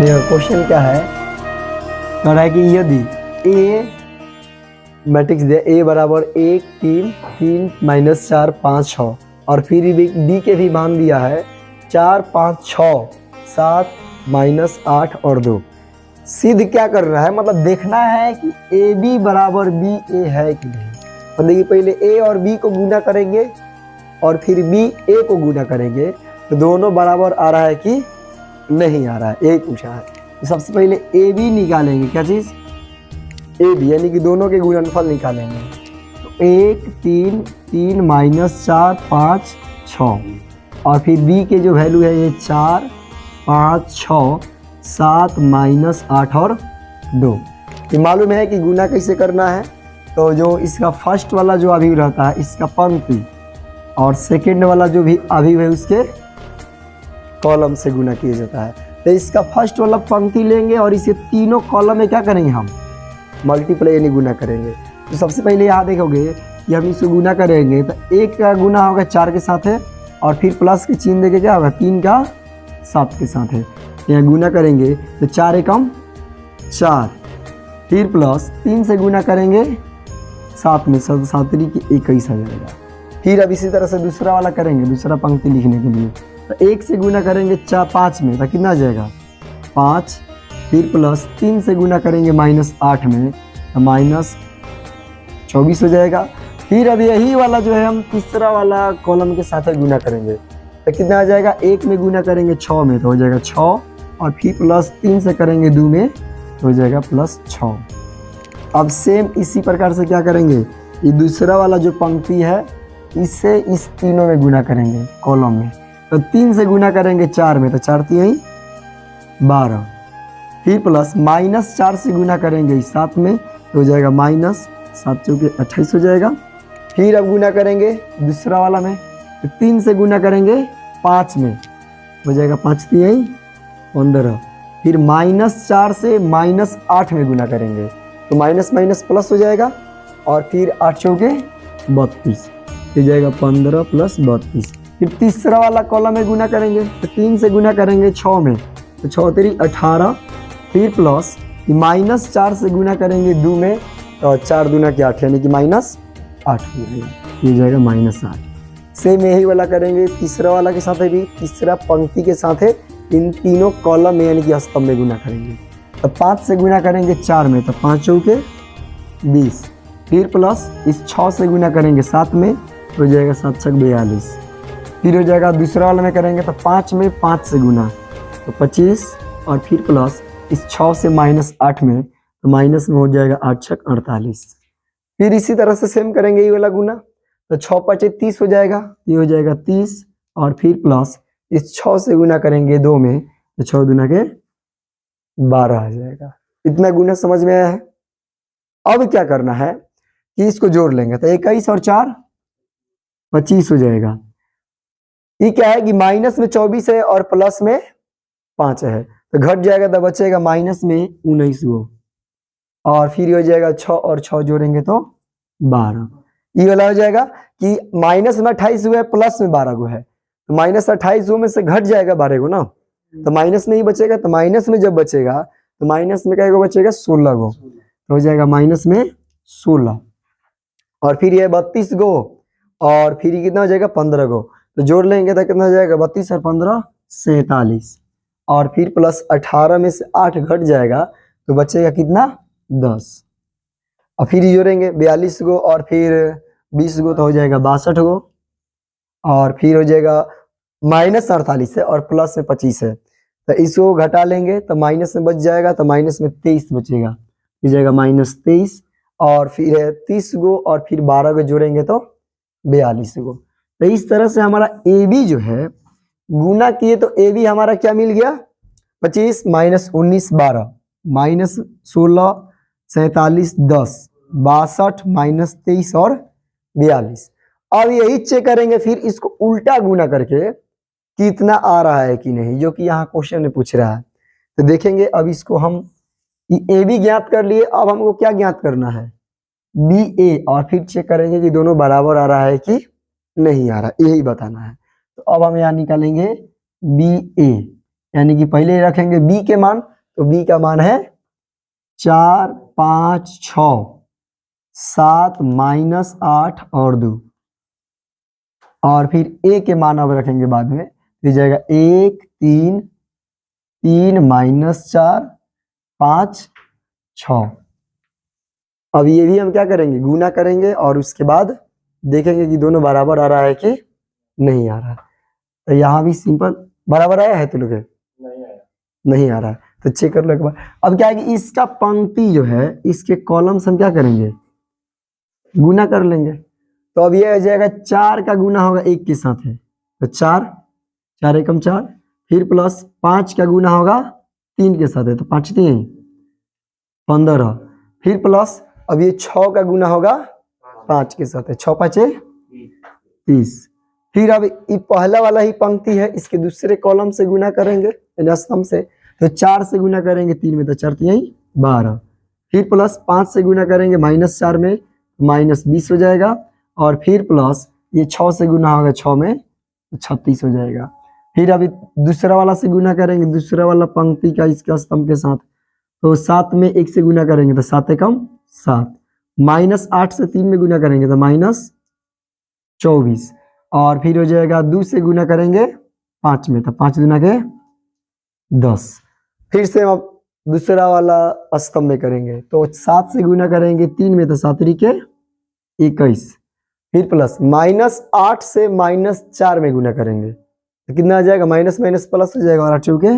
Question क्या है, कह रहा है कि यदि ए मैट्रिक्स दिया ए बराबर 1 3 3 माइनस 4 5 6 और फिर बी के भी मान दिया है 4 5 6 7 माइनस 8 और 2। सिद्ध क्या कर रहा है, मतलब देखना है कि ए बी बराबर बी ए है कि नहीं। मतलब देखिए पहले ए और बी को गुना करेंगे और फिर बी ए को गुना करेंगे तो दोनों बराबर आ रहा है कि नहीं आ रहा है, यही पूछा है। तो सबसे पहले ए बी निकालेंगे, क्या चीज़ ए बी, यानी कि दोनों के गुणनफल निकालेंगे। तो 1 3 3 माइनस 4 5 6 और फिर बी के जो वैल्यू है ये 4 5 6 7 माइनस 8 और 2। ये मालूम है कि गुना कैसे करना है। तो जो इसका फर्स्ट वाला जो अभिव रहता है इसका पंक्ति और सेकंड वाला जो भी अभिव है उसके कॉलम से गुना किया जाता है। तो इसका फर्स्ट वाला पंक्ति लेंगे और इसे तीनों कॉलम में क्या करेंगे, हम मल्टीप्लाई यानी गुना करेंगे। तो सबसे पहले यहाँ देखोगे कि हम इसको गुना करेंगे तो 1 का गुना होगा 4 के साथ है और फिर प्लस के चिन्ह देके क्या होगा 3 का 7 के साथ है। यहाँ गुना करेंगे तो 4 एकम 4, फिर प्लस 3 से गुना करेंगे 7 में 7 की 21 आ जाएगा। फिर अब इसी तरह से दूसरा वाला करेंगे, दूसरा पंक्ति लिखने के लिए तो 1 से गुना करेंगे 5 में तो कितना आ जाएगा 5, फिर प्लस 3 से गुना करेंगे माइनस 8 में तो माइनस 24 हो जाएगा। फिर अब यही वाला जो है हम तीसरा वाला कॉलम के साथ गुना करेंगे तो कितना आ जाएगा, 1 में गुना करेंगे 6 में तो हो जाएगा 6 और फिर प्लस 3 से करेंगे 2 में तो हो जाएगा प्लस 6। अब सेम इसी प्रकार से क्या करेंगे, ये दूसरा वाला जो पंक्ति है इससे इस तीनों में गुना करेंगे कॉलम में। तो 3 से गुना करेंगे 4 में तो 4 3 12, फिर प्लस माइनस 4 से गुना करेंगे 7 में तो हो जाएगा माइनस 7 चौके 28 हो जाएगा। फिर अब गुना करेंगे दूसरा वाला में तो 3 से गुना करेंगे 5 में हो जाएगा 5 3 15, फिर माइनस 4 से माइनस 8 में गुना करेंगे तो माइनस माइनस प्लस हो जाएगा और फिर 8 चौके 32 हो जाएगा 15 प्लस 32। फिर तीसरा वाला कॉलम में गुना करेंगे तो 3 से गुना करेंगे 6 में तो 6 3 18, फिर प्लस माइनस 4 से गुना करेंगे 2 में तो 4 दूना के 8 यानी कि माइनस 8 हो जाएगा माइनस 8। सेम यही वाला करेंगे तीसरा वाला के साथ भी, तीसरा पंक्ति के साथ है इन तीनों कॉलम में यानी कि स्तंभ में गुना करेंगे। तो 5 से गुना करेंगे 4 में तो 5 चौके 20, फिर प्लस इस 6 से गुना करेंगे 7 में हो जाएगा 7 छक 42, फिर हो जाएगा दूसरा वाला में करेंगे तो 5 में 5 से गुना तो 25 और फिर प्लस इस 6 से माइनस 8 में तो माइनस में हो जाएगा 8 छक 48। फिर इसी तरह से सेम करेंगे ये वाला गुना तो 6 5 30 हो जाएगा, ये हो जाएगा 30 और फिर प्लस इस 6 से गुना करेंगे 2 में तो 6 दूना के 12 आ जाएगा। इतना गुना समझ में आया है। अब क्या करना है कि इसको जोड़ लेंगे तो 21 और 4 25 हो जाएगा। ये क्या है कि माइनस में 24 है और प्लस में 5 है तो घट जाएगा तो बचेगा माइनस में 19 गो और फिर हो जाएगा 6 और 6 जोड़ेंगे तो 12। ये वाला हो जाएगा कि माइनस में 28 हुआ है प्लस में 12 गो है तो माइनस 28 गो में से घट जाएगा 12 गो ना, तो माइनस में ही बचेगा। तो माइनस में जब बचेगा तो माइनस में क्या गो बचेगा 16 गो तो हो जाएगा माइनस में 16 और फिर ये 32 गो और फिर कितना हो जाएगा 15 गो तो जोड़ लेंगे तो कितना हो जाएगा 32 और 15 47 और फिर प्लस 18 में से 8 घट जाएगा तो बचेगा कितना 10 और फिर जोड़ेंगे 42 गो और फिर 20 गो तो हो जाएगा 62 गो और फिर हो जाएगा माइनस 48 है और प्लस में 25 है तो इसको घटा लेंगे तो माइनस में बच जाएगा तो माइनस में 23 बचेगा, हो जाएगा माइनस 23 और फिर 30 गो और फिर 12 गो जोड़ेंगे तो 42 गो। तो इस तरह से हमारा ए बी जो है गुना किए तो ए बी हमारा क्या मिल गया 25 माइनस 19 12 माइनस 16 47 10 62 माइनस 23 और 42। अब यही चेक करेंगे फिर इसको उल्टा गुना करके कितना आ रहा है कि नहीं, जो कि यहाँ क्वेश्चन में पूछ रहा है। तो देखेंगे अब इसको हम ए बी ज्ञात कर लिए, अब हमको क्या ज्ञात करना है बी ए और फिर चेक करेंगे कि दोनों बराबर आ रहा है कि नहीं आ रहा, यही बताना है। तो अब हम यहाँ निकालेंगे बी ए यानी कि पहले रखेंगे बी के मान तो बी का मान है 4 5 6 7 माइनस 8 और 2, और फिर ए के मान अब रखेंगे बाद में, तो जाएगा 1 3 3 माइनस 4 5 6। अब ये भी हम क्या करेंगे, गुना करेंगे और उसके बाद देखेंगे कि दोनों बराबर आ रहा है कि नहीं आ रहा। तो यहाँ भी सिंपल बराबर आया है, तो लोग नहीं आ रहा है, तो चेक कर लो एक बार। अब क्या है कि इसका पंक्ति जो है, इसके कॉलम्स हम क्या करेंगे, गुना कर लेंगे। तो अब ये आ जाएगा 4 का गुना होगा 1 के साथ है, तो 4 4 एकम 4, फिर प्लस 5 का गुना होगा 3 के साथ है, तो 5 3 15, फिर प्लस अब ये 6 का गुना होगा 5 के साथ है, 6 5 30। फिर अब ये पहला वाला ही पंक्ति है, इसके दूसरे कॉलम से गुना करेंगे स्तंभ से, तो 4 से गुना करेंगे 3 में, तो 4 3 12, फिर प्लस 5 से गुना करेंगे -4 में, -20 हो जाएगा, और फिर प्लस ये 6 से गुना होगा 6 में, तो 36 हो जाएगा। फिर अभी दूसरा वाला से गुना करेंगे, दूसरा वाला पंक्ति का इसका स्तंभ के साथ, तो 7 में 1 से गुना करेंगे तो 7 एकम 7, -8 से 3 में गुना करेंगे तो -24, और फिर हो जाएगा 2 से गुना करेंगे 5 में, तो 5 दूना के 10। फिर से हम दूसरा वाला स्तंभ में करेंगे, तो 7 से गुना करेंगे 3 में, तो 7 3 के 21, फिर प्लस -8 से -4 में गुना करेंगे, तो कितना आ जाएगा, माइनस माइनस प्लस हो जाएगा, और 8 चौके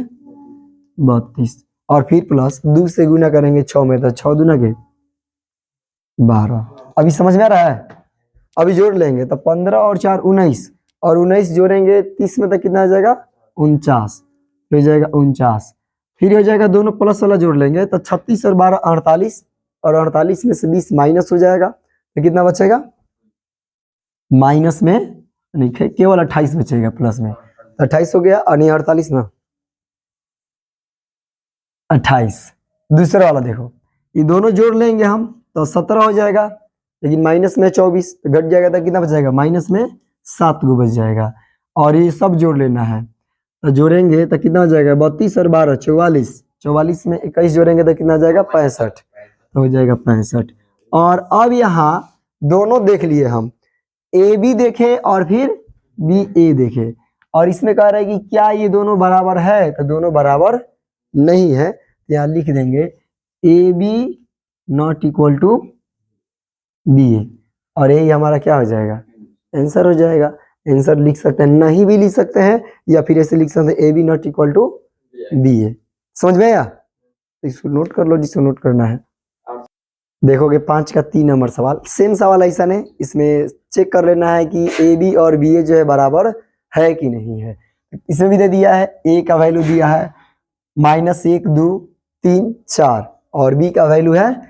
32, और फिर प्लस 2 से गुना करेंगे 6 में, तो 6 दूना के 12। अभी समझ में आ रहा है? अभी जोड़ लेंगे, तो 15 और 4 19, और 19 जोड़ेंगे 30 में, तो कितना आ जाएगा 49, हो जाएगा 49। फिर हो जाएगा दोनों प्लस वाला जोड़ लेंगे, तो 36 और 12 48, और 48 में से 20 माइनस हो जाएगा, तो कितना बचेगा, माइनस में नहीं, केवल 28 बचेगा, प्लस में 28 हो गया, और नहीं 48 ना 28। दूसरा वाला देखो, ये दोनों जोड़ लेंगे हम, तो 17 हो जाएगा, लेकिन माइनस में 24, तो घट जाएगा, तो कितना बचेगा, माइनस में 7 गो बच जाएगा, और ये सब जोड़ लेना है, तो जोड़ेंगे तो कितना हो जाएगा, 32 और 12 44, 44 में 21 जोड़ेंगे तो कितना आ जाएगा 65, तो हो जाएगा 65। और अब यहाँ दोनों देख लिए हम, ए बी देखे और फिर बी ए देखे, और इसमें कह रहा है कि क्या ये दोनों बराबर है, तो दोनों बराबर नहीं है, तो यहाँ लिख देंगे A B not equal to B A, और यही हमारा क्या हो जाएगा, आंसर हो जाएगा। आंसर लिख सकते हैं, नहीं भी लिख सकते हैं, या फिर ऐसे लिख सकते हैं A B not equal to B A. समझ में आया? तो इसको नोट कर लो जिसको नोट करना है। देखोगे 5 का 3 नंबर सवाल, सेम सवाल ऐसा नहीं, इसमें चेक कर लेना है कि ए बी और बी ए जो है बराबर है कि नहीं है। इसमें भी दे दिया है, ए का वैल्यू दिया है -1 2 3 4, और बी का वैल्यू है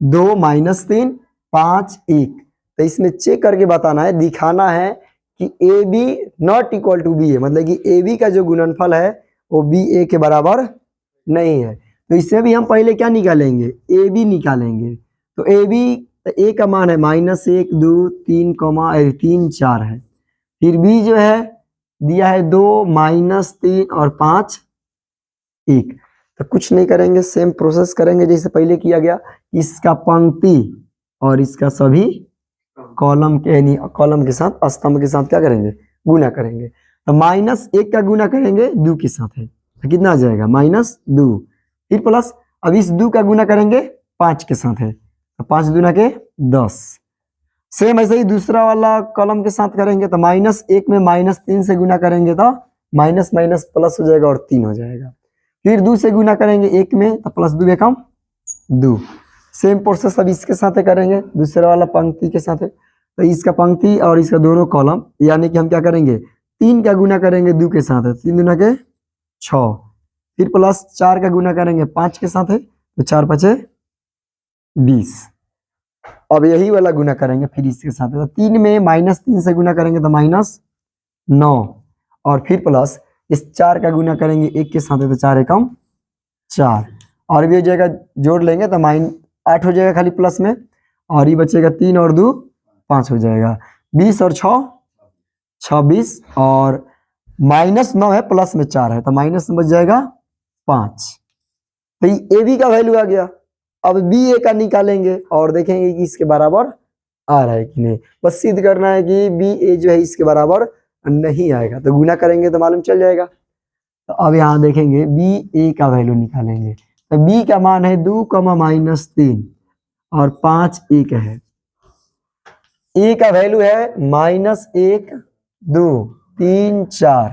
2 -3 5 1। तो इसमें चेक करके बताना है, दिखाना है कि A B not equal to B A, मतलब कि ए बी का जो गुणनफल है वो बी ए के बराबर नहीं है। तो इसमें भी हम पहले क्या निकालेंगे, ए बी निकालेंगे। तो ए बी, ए का मान है -1 2 3 3 4 है, फिर बी जो है दिया है 2 -3 और 5 1। तो कुछ नहीं करेंगे, सेम प्रोसेस करेंगे जैसे पहले किया गया, इसका पंक्ति और इसका सभी कॉलम के, यानी कॉलम के साथ स्तंभ के साथ क्या करेंगे, गुना करेंगे। तो -1 का गुना करेंगे 2 के साथ है, तो कितना आ जाएगा -2, फिर प्लस अब इस 2 का गुना करेंगे 5 के साथ है, तो 5 दूना के 10। सेम ऐसे ही दूसरा वाला कॉलम के साथ करेंगे, तो -1 में -3 से गुना करेंगे तो माइनस माइनस प्लस हो जाएगा और 3 हो जाएगा। फिर 2 से गुना करेंगे 1 में, तो प्लस 2 एकम 2। सेम प्रोसेस अब इसके साथ करेंगे, दूसरा वाला पंक्ति के साथ। तो इसका पंक्ति और इसका दोनों कॉलम, यानी कि हम क्या करेंगे, 3 का गुना करेंगे 2 के साथ है, 3 दूना के 6, फिर प्लस 4 का गुना करेंगे 5 के साथ है, तो 4 5 20। अब यही वाला गुना करेंगे फिर इसके साथ, तो 3 में -3 से गुना करेंगे तो -9, और फिर प्लस इस 4 का गुना करेंगे 1 के साथ है, तो 4 एकम 4, और भी हो जाएगा, जोड़ लेंगे तो -8 हो जाएगा खाली प्लस में, और ये बचेगा 3 और 2 5 हो जाएगा, 20 और 6 26, और -9 है प्लस में 4 है, तो माइनस में बच जाएगा 5। भाई ए बी का वैल्यू आ गया। अब बी ए का निकालेंगे और देखेंगे कि इसके बराबर आ रहा है कि नहीं। बस सिद्ध करना है कि बी ए जो है इसके बराबर नहीं आएगा, तो गुना करेंगे तो मालूम चल जाएगा। तो अब यहाँ देखेंगे बी ए का वैल्यू निकालेंगे, तो बी का मान है 2, -3 और 5 1 है। ए का वैल्यू है -1 2 3 4।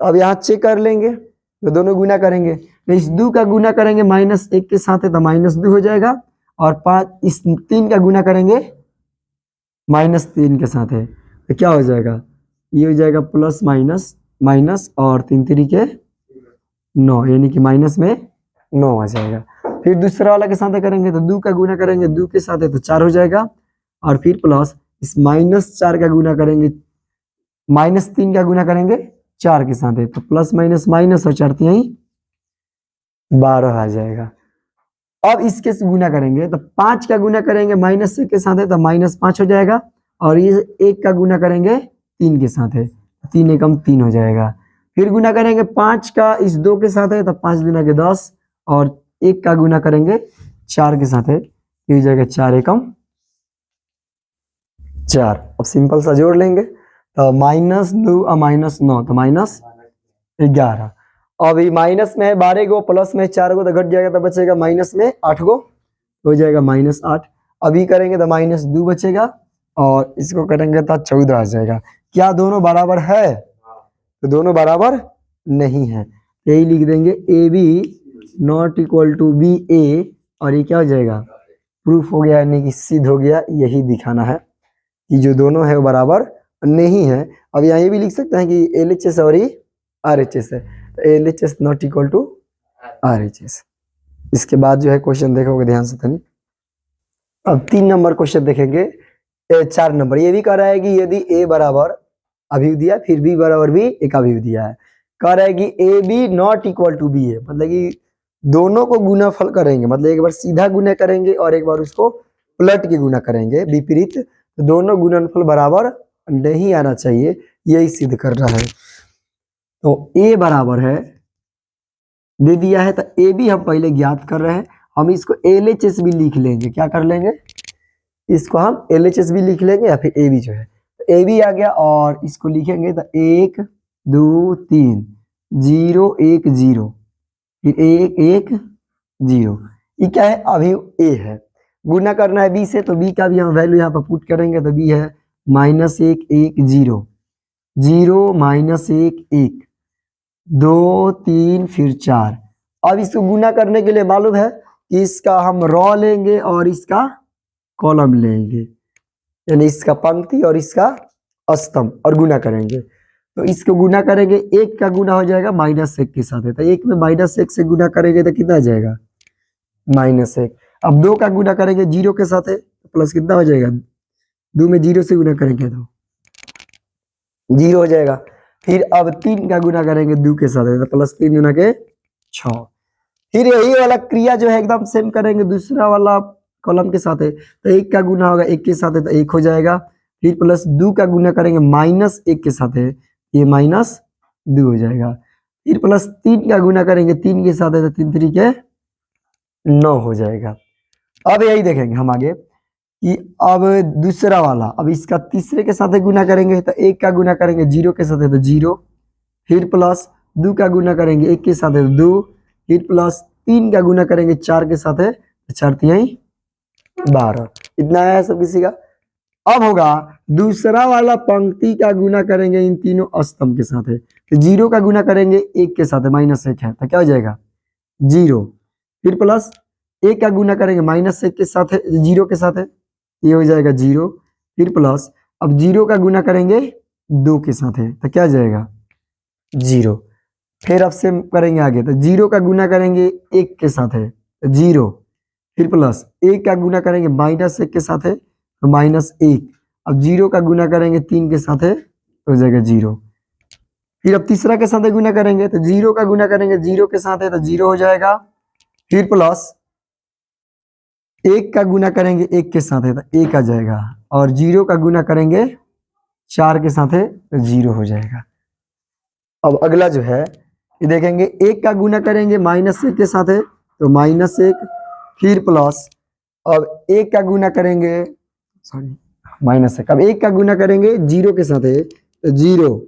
तो अब यहाँ चेक कर लेंगे, तो दोनों गुना करेंगे, तो इस 2 का गुना करेंगे -1 के साथ है तो -2 हो जाएगा, और 5 इस 3 का गुना करेंगे -3 के साथ है तो क्या हो जाएगा, ये हो जाएगा प्लस माइनस माइनस और 3 3 के 9, यानी कि माइनस में 9 आ जाएगा। फिर दूसरा वाला के साथ करेंगे तो 2 का गुना करेंगे 2 के साथ है तो 4 हो जाएगा, और फिर प्लस इस -4 का गुना करेंगे -3 का गुना करेंगे 4 के साथ है तो प्लस माइनस माइनस और 4 3 12 आ जाएगा। अब इसके से गुना करेंगे तो 5 का गुना करेंगे -1 के साथ है तो -5 हो जाएगा, और ये 1 का गुना करेंगे 3 के साथ है 3 एकम 3 हो जाएगा। फिर गुना करेंगे 5 का इस 2 के साथ है तो 5 गुना के 10, और 1 का गुना करेंगे 4 के साथ है, ये हो जाएगा 4 एकम 4। अब सिंपल सा जोड़ लेंगे तो -2 और -9 तो -11। अब ये माइनस में है 12 गो, प्लस में 4 गो तो घट जाएगा, तो बचेगा माइनस में 8 गो, हो जाएगा -8। अभी करेंगे तो -2 बचेगा, और इसको करेंगे तो 14 आ जाएगा। क्या दोनों बराबर है, तो दोनों बराबर नहीं है, यही लिख देंगे A B not equal to B A, और ये क्या हो जाएगा, प्रूफ हो गया, यानी कि सिद्ध हो गया। यही दिखाना है कि जो दोनों है वो बराबर नहीं है। अब यहाँ ये भी लिख सकते हैं कि LHS और ये RHS है, तो LHS not equal to RHS। इसके बाद जो है क्वेश्चन देखोगे ध्यान से तनी। अब 3 नंबर क्वेश्चन देखेंगे, 4 नंबर। ये भी कह रहा है कि यदि A बराबर अभिव दिया फिर B बराबर भी एक अभिव दिया है, कह रहा है कि AB not equal to B है, मतलब कि दोनों को गुनाफल करेंगे, मतलब एक बार सीधा गुना करेंगे और एक बार उसको पलट के गुना करेंगे विपरीत, तो दोनों गुणनफल बराबर नहीं आना चाहिए, यही सिद्ध कर रहा है। तो A बराबर है दे दिया है, तो ए बी हम पहले ज्ञात कर रहे हैं, हम इसको LHS भी लिख लेंगे। क्या कर लेंगे, इसको हम LHS भी लिख लेंगे, या फिर ए बी जो है, तो ए बी आ गया, और इसको लिखेंगे तो 1 2 3 0 1 0, फिर 1 1 0। ये क्या है, अभी ए है, गुना करना है बी से, तो बी का भी हम वैल्यू यहाँ पर पुट करेंगे, तो बी है -1 1 0 0 -1 1 2 3 फिर 4। अब इसको गुना करने के लिए मालूम है कि इसका हम रॉ लेंगे और इसका कॉलम लेंगे, यानी इसका पंक्ति और इसका स्तंभ, और गुना करेंगे। तो इसको गुना करेंगे, 1 का गुना हो जाएगा -1 के साथ है, तो 1 में -1 से गुना करेंगे तो कितना आ जाएगा, -1। अब 2 का गुना करेंगे 0 के साथ है, तो प्लस कितना हो जाएगा, 2 में 0 से गुना करेंगे तो 0 हो जाएगा। फिर अब 3 का गुना करेंगे 2 के साथ है, तो प्लस 3 गुना के 6। फिर यही वाला क्रिया जो है एकदम सेम करेंगे दूसरा वाला कॉलम के साथ है, तो 1 का गुना होगा 1 के साथ है तो 1 हो जाएगा। फिर प्लस 2 का गुना करेंगे -1 के साथ है, ये -2 हो जाएगा। फिर प्लस 3 का गुना करेंगे 3 के साथ है, तो 3 3 के 9 हो जाएगा। अब यही देखेंगे हम आगे कि अब दूसरा वाला, अब इसका तीसरे के साथ गुना करेंगे, तो 1 का गुना करेंगे 0 के साथ है तो 0, फिर प्लस 2 का गुना करेंगे 1 के साथ है तो 2, फिर प्लस 3 का गुना करेंगे 4 के साथ है तो 4 3 12। इतना आया सब किसी का। अब होगा दूसरा वाला पंक्ति का गुना करेंगे इन तीनों स्तंभ के साथ है, तो 0 का गुना करेंगे 1 के साथ है, -1 है तो क्या हो जाएगा 0। फिर प्लस 1 का गुना करेंगे -1 के साथ है, 0 के साथ है, ये हो जाएगा 0। फिर प्लस अब 0 का गुना करेंगे 2 के साथ है, तो क्या हो जाएगा 0। फिर अब से करेंगे आगे, तो 0 का गुना करेंगे 1 के साथ है तो 0, फिर प्लस 1 का गुना करेंगे -1 के साथ है तो -1। अब 0 का गुना करेंगे 3 के साथ है तो हो जाएगा 0। फिर अब तीसरा के साथ गुना करेंगे, तो 0 का गुना करेंगे 0 के साथ है तो 0 हो जाएगा। फिर प्लस 1 का गुना करेंगे 1 के साथ है तो 1 आ जाएगा, और 0 का गुना करेंगे 4 के साथ है तो 0 हो जाएगा। अब अगला जो है ये देखेंगे, 1 का गुना करेंगे -1 के साथ है तो -1, फिर प्लस, अब 1 का गुना करेंगे, सॉरी -1, अब 1 का गुना करेंगे 0 के साथ है तो 0,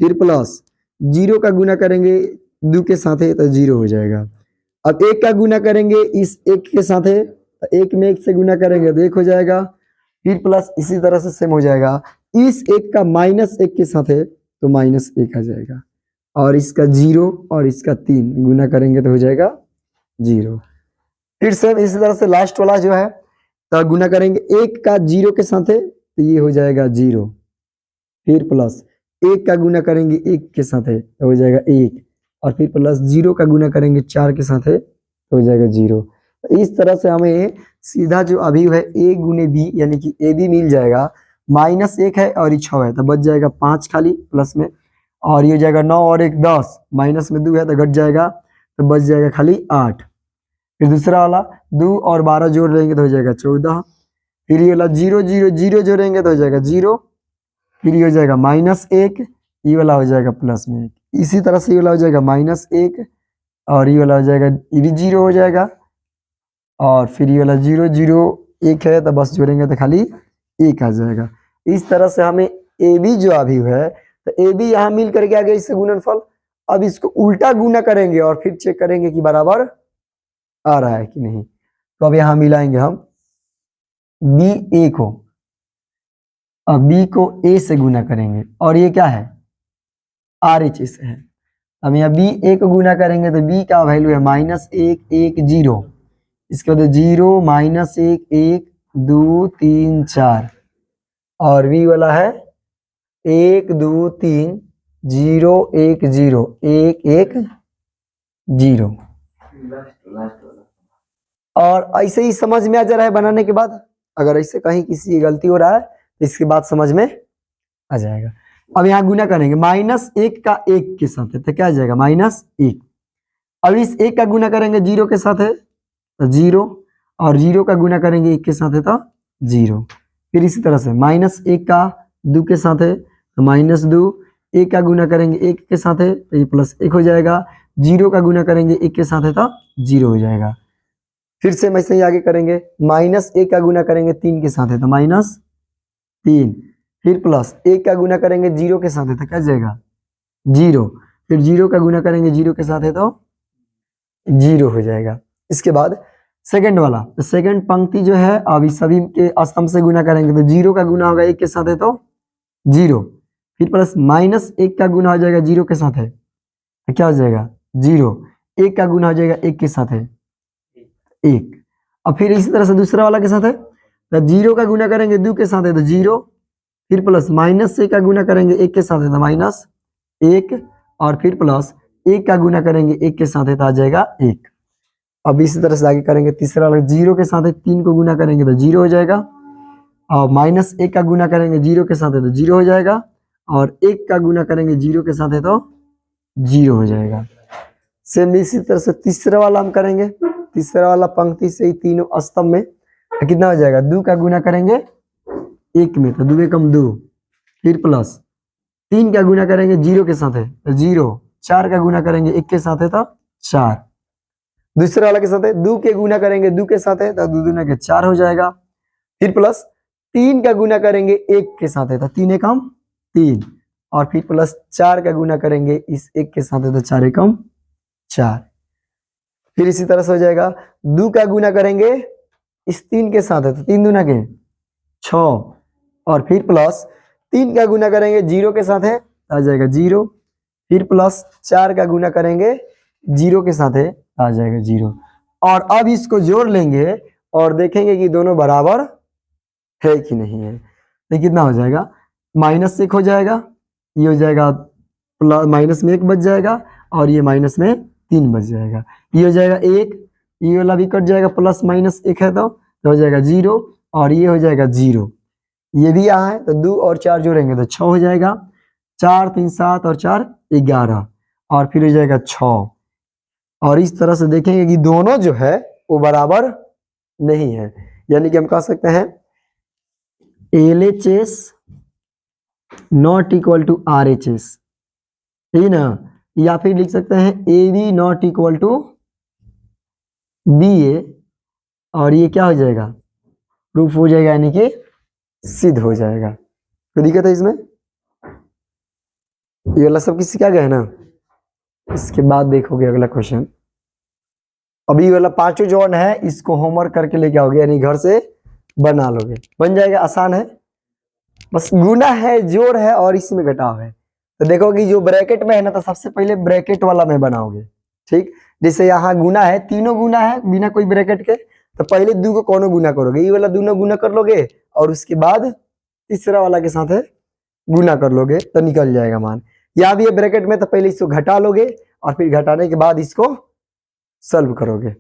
फिर प्लस 0 का गुना करेंगे 2 के साथ है तो 0 हो जाएगा। अब 1 का गुना करेंगे इस 1 के साथ है तो 1 में 1 से गुना करेंगे तो 1 हो जाएगा, फिर प्लस इसी तरह से सेम हो जाएगा। इस 1 का -1 के साथ है तो -1 आ जाएगा, और इसका 0 और इसका 3 गुना करेंगे तो हो जाएगा 0। फिर सेम इसी तरह से लास्ट वाला जो है तो गुना करेंगे 1 का 0 के साथ है तो ये हो जाएगा 0, फिर प्लस 1 का गुना करेंगे 1 के साथ है तो हो जाएगा 1, और फिर प्लस 0 का गुना करेंगे 4 के साथ है तो हो जाएगा 0। तो इस तरह से हमें सीधा जो अभी है a गुने b यानी कि a b मिल जाएगा। -1 है और ये 6 है तो बच जाएगा 5 खाली प्लस में, और ये हो जाएगा 9 और 1 10, माइनस में 2 है तो घट जाएगा तो बच जाएगा खाली 8। फिर दूसरा वाला 2 और 12 जोड़ लेंगे तो हो जाएगा 14, फिर ये वाला 0 0 0 जोड़ेंगे तो हो जाएगा 0, फिर ये हो जाएगा -1, ये वाला हो जाएगा प्लस में 1, इसी तरह से ये वाला हो जाएगा -1 और ये वाला हो जाएगा, ये भी 0 हो जाएगा, और फिर ये वाला 0 0 1 है तो बस जोड़ेंगे तो खाली 1 आ जाएगा। इस तरह से हमें ए बी जो अभी है तो ए बी यहाँ मिल करके आ गया इससे गुणनफल। अब इसको उल्टा गुना करेंगे और फिर चेक करेंगे कि बराबर आ रहा है कि नहीं। तो अब यहाँ मिलाएंगे हम बी ए को, अब बी को ए से गुना करेंगे और ये क्या है आर एच से है। अब यहाँ बी ए को गुना करेंगे तो बी का वैल्यू है -1 1 0, इसके बाद 0 -1 1 2 3 4, और बी वाला है 1 2 3 0 1 0 1 1 0। और ऐसे ही समझ में आ जा रहा है बनाने के बाद। अगर ऐसे कहीं किसी की गलती हो रहा है तो इसके बाद समझ में आ जाएगा। अब यहाँ गुना करेंगे -1 का 1 के साथ है तो क्या आ जाएगा -1। अब इस 1 का गुना करेंगे 0 के साथ है तो 0, और 0 का गुना करेंगे 1 के साथ है तो 0। फिर इसी तरह से -1 का 2 के साथ है तो -2, 1 का गुना करेंगे 1 के साथ है तो ये +1 हो जाएगा, 0 का गुना करेंगे 1 के साथ है तो 0 हो जाएगा। फिर से वैसे ही आगे करेंगे -1 का गुना करेंगे 3 के साथ है तो -3, फिर प्लस 1 का गुना करेंगे 0 के साथ है तो क्या जाएगा 0, फिर 0 का गुना करेंगे 0 के साथ है तो 0 हो जाएगा। इसके बाद सेकंड वाला, तो सेकंड पंक्ति जो है अब इस सभी के स्तंभ से गुना करेंगे तो 0 का गुना होगा 1 के साथ है तो 0, फिर प्लस -1 का गुना हो जाएगा 0 के साथ है तो क्या हो जाएगा 0, 1 का गुना हो जाएगा 1 के साथ है 1। अब फिर इसी तरह से दूसरा वाला के साथ है तो 0 का गुना करेंगे 2 के साथ है तो 0, फिर प्लस -1 का गुना करेंगे 1 के साथ है तो -1, और फिर प्लस 1 का गुना करेंगे 1 के साथ है तो आ जाएगा 1। अब इसी तरह से आगे करेंगे तीसरा वाला 0 के साथ है 3 को गुना करेंगे तो 0 हो जाएगा, और -1 का गुना करेंगे 0 के साथ है तो 0 हो जाएगा, और 1 का गुना करेंगे 0 के साथ है तो 0 हो जाएगा। सेम इसी तरह से तीसरा वाला हम करेंगे, तीसरा वाला पंक्ति से ही तीनों स्तंभ में तो कितना हो जाएगा 2 का गुना करेंगे 1 में तो 2 एकम 2, फिर प्लस 3 का गुना करेंगे 0 के साथ है तो 0, 4 का गुना करेंगे 1 के साथ है तो 4, दूसरे वाला के साथ है 2 के गुना करेंगे 2 के साथ है तो 2 दूना के 4 हो जाएगा, फिर प्लस 3 का गुना करेंगे 1 के साथ है तो 3 एकम 3, और फिर प्लस 4 का गुना करेंगे इस 1 के साथ है तो 4 एकम 4। फिर इसी तरह से हो जाएगा 2 का गुना करेंगे इस 3 के साथ है तो 3 दूना के 6, और फिर प्लस 3 का गुना करेंगे 0 के साथ है तो आ जाएगा 0, फिर प्लस 4 का गुना करेंगे 0 के साथ है आ जाएगा 0। और अब इसको जोड़ लेंगे और देखेंगे कि दोनों बराबर है कि नहीं है। तो कितना हो जाएगा -1 हो जाएगा, ये हो जाएगा प्लस माइनस में 1 बच जाएगा, और ये माइनस में 3 बच जाएगा, ये हो जाएगा 1, ये वाला भी कट जाएगा, प्लस -1 है तो हो जाएगा 0, और ये हो जाएगा 0, ये भी यहाँ है तो 2 और 4 जोड़ेंगे तो 6 हो जाएगा, 4 3 7 और 4 11, और फिर हो जाएगा 6। और इस तरह से देखेंगे कि दोनों जो है वो बराबर नहीं है, यानी कि हम कह सकते हैं LHS not equal to RHS, ठीक ना, या फिर लिख सकते हैं AB not equal to B A और ये क्या हो जाएगा, प्रूफ हो जाएगा, यानी कि सिद्ध हो जाएगा। कोई दिक्कत है इसमें? ये वाला सब किसी क्या गया है ना। इसके बाद देखोगे अगला क्वेश्चन। अभी ये वाला पांचों जोन है, इसको होमवर्क करके लेके आओगे, यानी घर से बना लोगे, बन जाएगा, आसान है। बस गुना है, जोड़ है और इसमें घटाव है। तो देखोगे जो ब्रैकेट में है ना, तो सबसे पहले ब्रैकेट वाला में बनाओगे। ठीक, जैसे यहाँ गुना है, तीनों गुना है बिना कोई ब्रैकेट के, तो पहले दो को कौनो गुना करोगे, ये वाला दोनों गुना कर लोगे और उसके बाद तीसरा वाला के साथ है गुना कर लोगे, तो निकल जाएगा मान। यहाँ भी है ब्रैकेट में, तो पहले इसको घटा लोगे और फिर घटाने के बाद इसको सॉल्व करोगे।